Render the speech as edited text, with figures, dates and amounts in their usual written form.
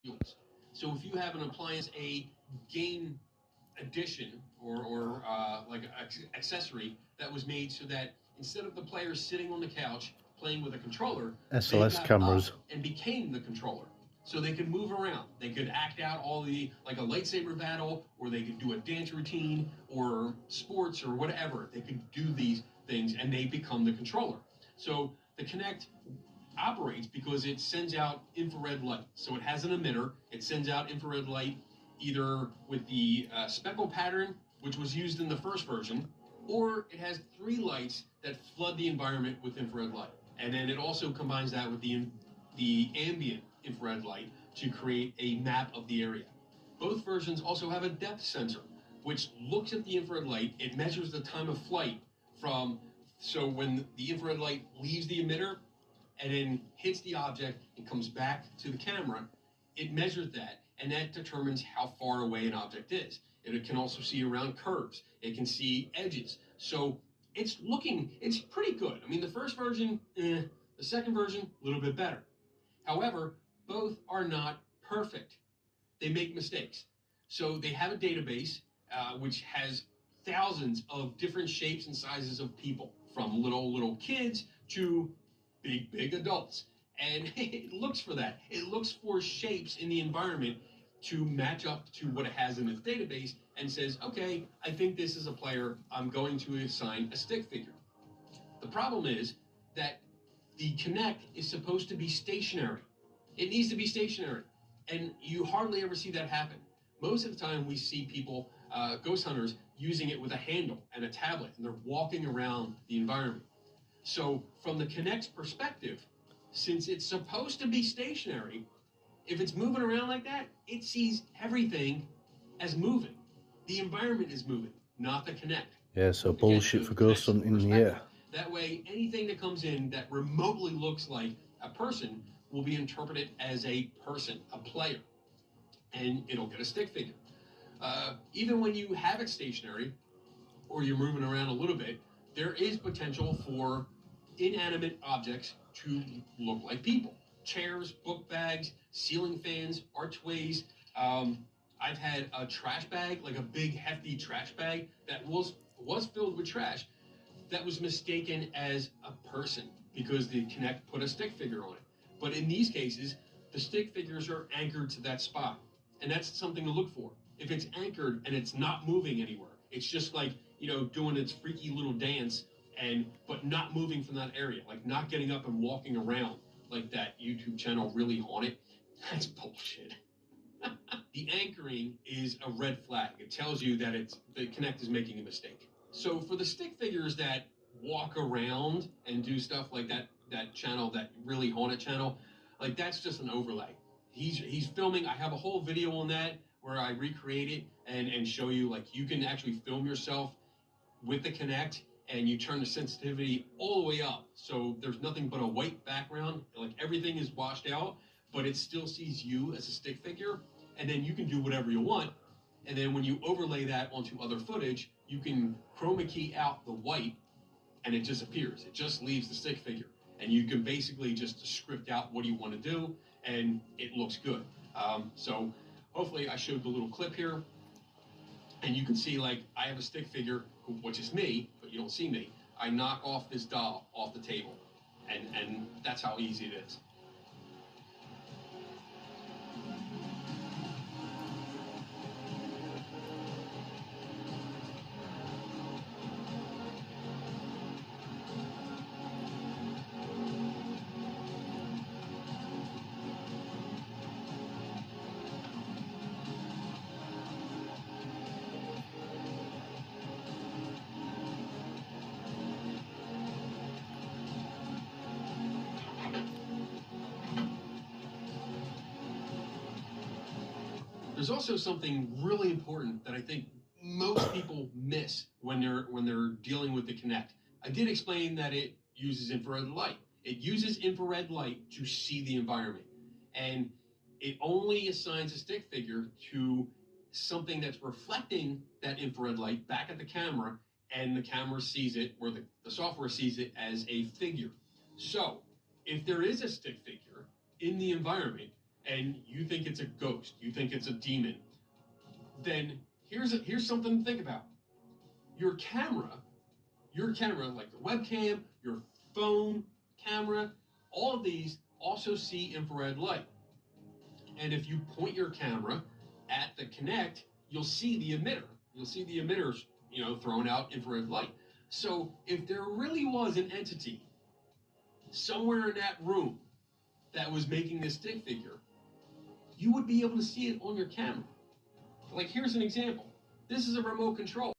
fields. So if you have an appliance, a game addition or like an accessory that was made so that instead of the player sitting on the couch playing with a controller, they SLS got up cameras. and became the controller. So they could move around. They could act out all the, like a lightsaber battle, or they could do a dance routine, or sports, or whatever. They could do these things, and they become the controller. So the Kinect operates because it sends out infrared light. So it has an emitter. It sends out infrared light either with the speckle pattern, which was used in the first version, or it has three lights that flood the environment with infrared light. And then it also combines that with the ambient infrared light to create a map of the area. Both versions also have a depth sensor, which looks at the infrared light. It measures the time of flight from, so when the infrared light leaves the emitter and then hits the object and comes back to the camera, it measures that, and that determines how far away an object is. It can also see around curves. It can see edges. So it's pretty good. I mean, the first version, the second version, a little bit better. However, both are not perfect. They make mistakes. So they have a database which has thousands of different shapes and sizes of people, from little kids to big adults. And it looks for that. It looks for shapes in the environment to match up to what it has in its database and says, okay, I think this is a player. I'm going to assign a stick figure. The problem is that the Kinect is supposed to be stationary. It needs to be stationary. And you hardly ever see that happen. Most of the time we see people, ghost hunters, using it with a handle and a tablet, and they're walking around the environment. So from the Kinect's perspective, since it's supposed to be stationary, if it's moving around like that, it sees everything as moving. The environment is moving, not the Kinect. Yeah, so Again, bullshit for ghost hunting, yeah. That way, anything that comes in that remotely looks like a person will be interpreted as a person, a player, and it'll get a stick figure. Even when you have it stationary, or you're moving around a little bit, there is potential for inanimate objects to look like people. Chairs, book bags, ceiling fans, archways. I've had a trash bag, like a big hefty trash bag that was filled with trash, that was mistaken as a person because the Kinect put a stick figure on it. But in these cases, the stick figures are anchored to that spot, and that's something to look for. If it's anchored and it's not moving anywhere, it's just like, doing its freaky little dance, but not moving from that area, like not getting up and walking around like that YouTube channel Really Haunted. That's bullshit. The anchoring is a red flag. It tells you that the Kinect is making a mistake. So for the stick figures that walk around and do stuff like that channel, that Really Haunted channel, like that's just an overlay. He's filming. I have a whole video on that where I recreate it and show you, like, you can actually film yourself with the Kinect, and you turn the sensitivity all the way up, so there's nothing but a white background, like everything is washed out, but it still sees you as a stick figure, and then you can do whatever you want. And then when you overlay that onto other footage, you can chroma key out the white, and it disappears. It just leaves the stick figure, and you can basically just script out what you want to do, and it looks good. So hopefully I showed the little clip here, and you can see, like, I have a stick figure, which is me, but you don't see me. I knock off this doll off the table, and that's how easy it is. There's also something really important that I think most people miss when they're dealing with the Kinect. I did explain that it uses infrared light. It uses infrared light to see the environment, and it only assigns a stick figure to something that's reflecting that infrared light back at the camera, and the camera sees it, or the software sees it, as a figure. So if there is a stick figure in the environment, and you think it's a ghost, you think it's a demon, then here's something to think about. Your camera, like the webcam, your phone camera, all of these also see infrared light. And if you point your camera at the Kinect, you'll see the emitter. You'll see the emitters, throwing out infrared light. So if there really was an entity somewhere in that room that was making this stick figure, you would be able to see it on your camera. Like, here's an example. This is a remote control.